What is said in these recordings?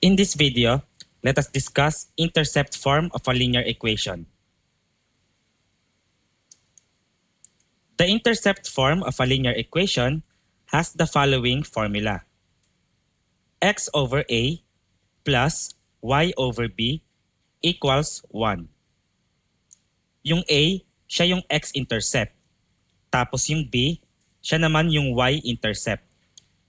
In this video, let us discuss intercept form of a linear equation. The intercept form of a linear equation has the following formula. X over A plus Y over B equals 1. Yung A, siya yung x-intercept. Tapos yung B, siya naman yung y-intercept.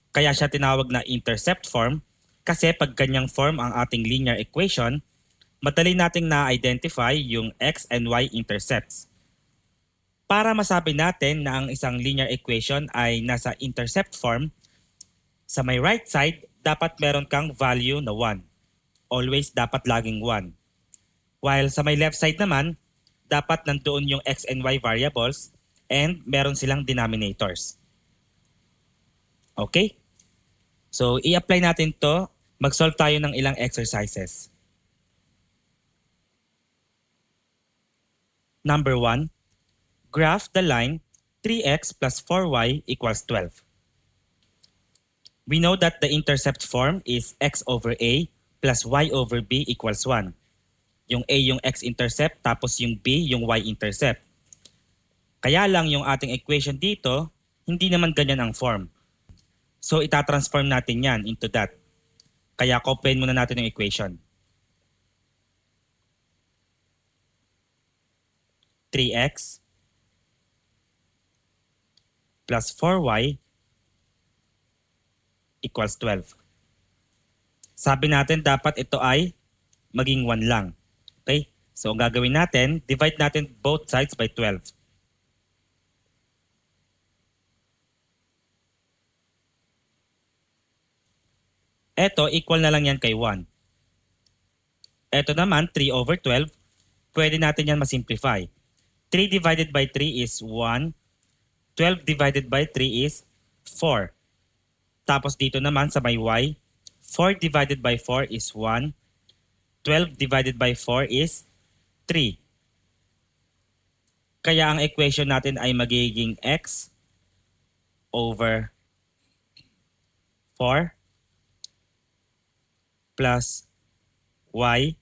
Kaya siya tinawag na intercept form kasi pag ganyang form ang ating linear equation, madali nating na-identify yung x and y intercepts. Para masabi natin na ang isang linear equation ay nasa intercept form, sa may right side, dapat meron kang value na 1. Always dapat laging 1. While sa may left side naman, dapat nandoon yung x and y variables and meron silang denominators. Okay? So, i-apply natin to. Mag-solve tayo ng ilang exercises. Number 1, graph the line 3x plus 4y equals 12. We know that the intercept form is x over a plus y over b equals 1. Yung a yung x-intercept tapos yung b yung y-intercept. Kaya lang yung ating equation dito, hindi naman ganyan ang form. So itatransform natin yan into that. Kaya copyahin muna natin yung equation. 3x plus 4y equals 12. Sabi natin dapat ito ay maging 1 lang. Okay? So ang gagawin natin, divide natin both sides by 12. Ito, equal na lang yan kay 1. Ito naman, 3 over 12. Pwede natin yan masimplify. 3 divided by 3 is 1. 12 divided by 3 is 4. Tapos dito naman sa may y, 4 divided by 4 is 1. 12 divided by 4 is 3. Kaya ang equation natin ay magiging x over 4 plus y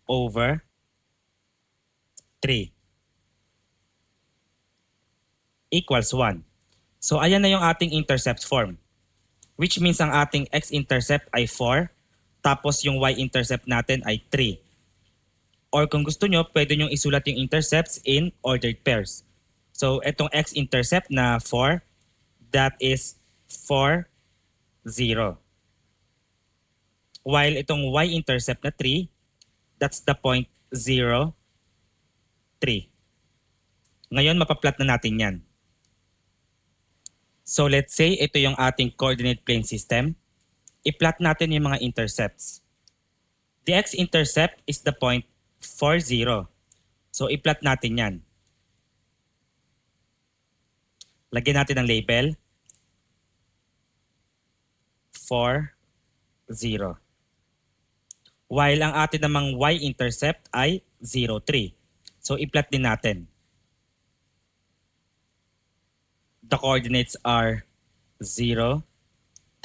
over 3 equals 1. So ayan na yung ating intercept form. Which means ang ating x-intercept ay 4, tapos yung y-intercept natin ay 3. Or kung gusto nyo, pwede nyo isulat yung intercepts in ordered pairs. So itong x-intercept na 4, that is 4, 0. While itong y-intercept na 3, that's the point 0, 3. Ngayon, mapaplat na natin yan. So let's say ito yung ating coordinate plane system. I-plot natin yung mga intercepts. The x-intercept is the point 4, 0. So i-plot natin yan. Lagyan natin ng label. 4, 0. While ang atin namang y-intercept ay 0, 3. So i-plot din natin. The coordinates are 0,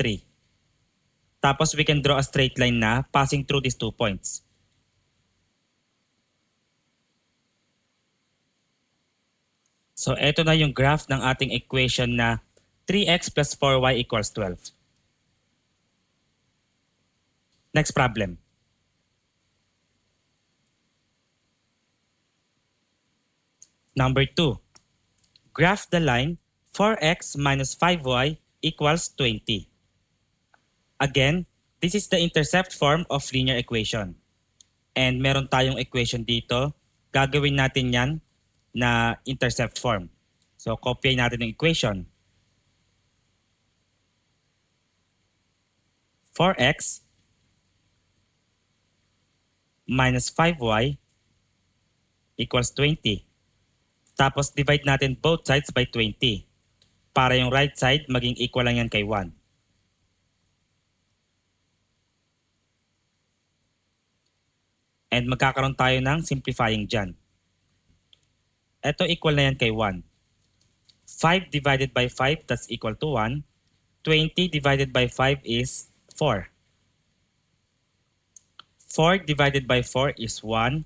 3. Tapos we can draw a straight line na passing through these 2 points. So ito na yung graph ng ating equation na 3x plus 4y equals 12. Next problem. Number 2. Graph the line 4x minus 5y equals 20. Again, this is the intercept form of linear equation. And meron tayong equation dito. Gagawin natin yan na intercept form. So, copy natin yung equation. 4x minus 5y equals 20. Tapos, divide natin both sides by 20. Para yung right side, maging equal lang yan kay 1. And magkakaroon tayo ng simplifying dyan. Ito equal na yan kay 1. 5 divided by 5, that's equal to 1. 20 divided by 5 is 4. 4 divided by 4 is 1.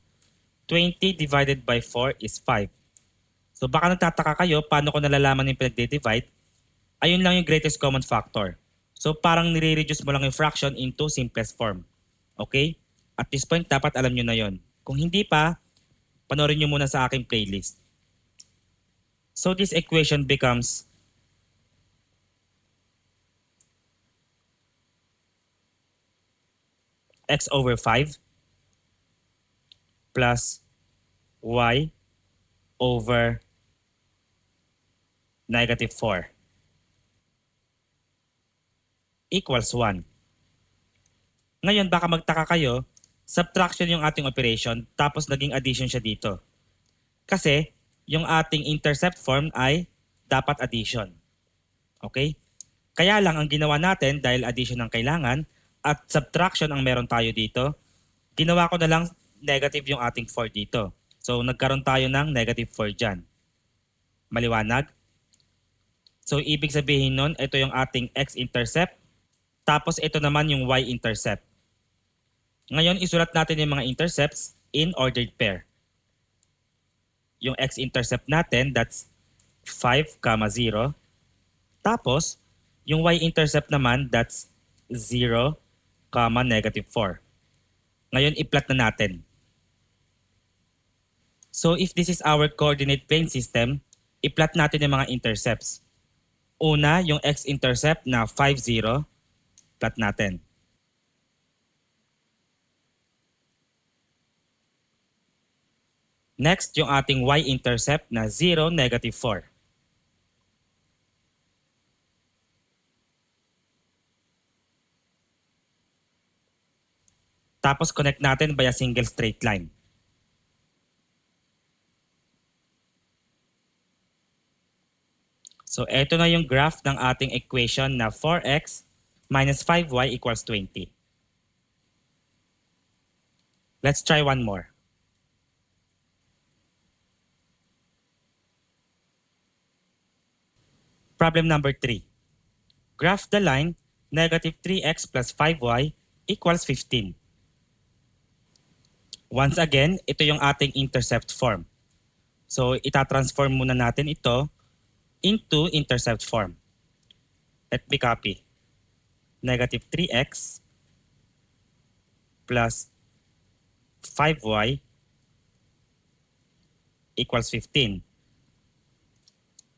20 divided by 4 is 5. So baka nagtataka kayo paano ko nalalaman yung pinagde-divide. Ayun lang yung greatest common factor. So parang nire-reduce mo lang yung fraction into simplest form. Okay? At this point, dapat alam nyo na yon. Kung hindi pa, panoorin nyo muna sa aking playlist. So this equation becomes x over 5 plus y over negative 4 equals 1. Ngayon, baka magtaka kayo, subtraction yung ating operation tapos naging addition siya dito. Kasi yung ating intercept form ay dapat addition. Okay? Kaya lang ang ginawa natin dahil addition ang kailangan at subtraction ang meron tayo dito, ginawa ko na lang negative yung ating 4 dito. So nagkaroon tayo ng negative 4 dyan. Maliwanag? So ibig sabihin nun, ito yung ating x-intercept. Tapos ito naman yung y-intercept. Ngayon, isulat natin yung mga intercepts in ordered pair. Yung x-intercept natin, that's 5, 0. Tapos, yung y-intercept naman, that's 0, negative 4. Ngayon, i-plot na natin. So if this is our coordinate plane system, i-plot natin yung mga intercepts. Una, yung x-intercept na 5, 0. Plot natin. Next, yung ating y-intercept na 0, negative 4. Tapos connect natin by a single straight line. So ito na yung graph ng ating equation na 4x minus 5y equals 20. Let's try one more. Problem number 3. Graph the line negative 3x plus 5y equals 15. Once again, ito yung ating intercept form. So itatransform muna natin ito into intercept form. Let me copy. Negative 3x plus 5y equals 15.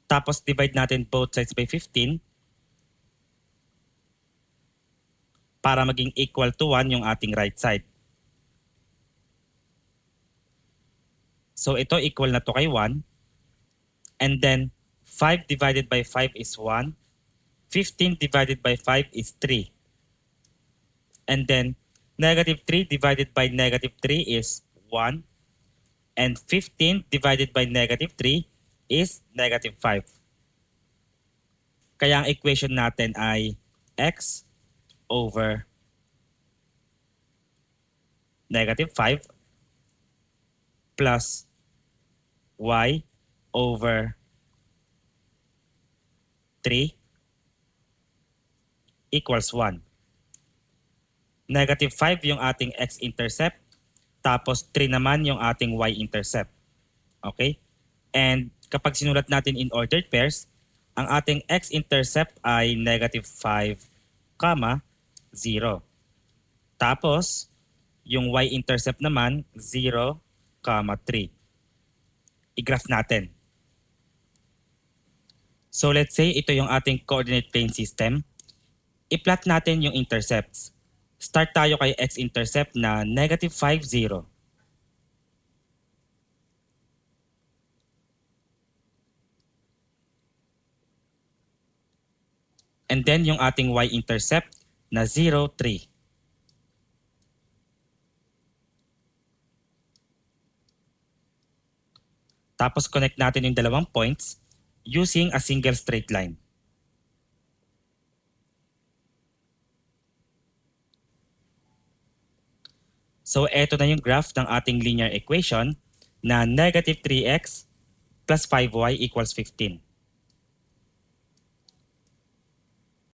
Tapos divide natin both sides by 15 para maging equal to 1 yung ating right side. So ito equal na to kay 1. And then 5 divided by 5 is 1. 15 divided by 5 is 3. And then negative 3 divided by negative 3 is 1. And 15 divided by negative 3 is negative 5. Kaya ang equation natin ay x over negative 5 plus y over 3 equals 1. Negative 5 yung ating x-intercept, tapos 3 naman yung ating y-intercept. Okay? And kapag sinulat natin in ordered pairs, ang ating x-intercept ay negative 5, 0. Tapos, yung y-intercept naman, 0, 3. I-graph natin. So let's say ito yung ating coordinate plane system. I-plot natin yung intercepts. Start tayo kay x-intercept na negative 5, 0. And then yung ating y-intercept na 0, 3. Tapos connect natin yung dalawang points using a single straight line. So eto na yung graph ng ating linear equation na negative 3x plus 5y equals 15.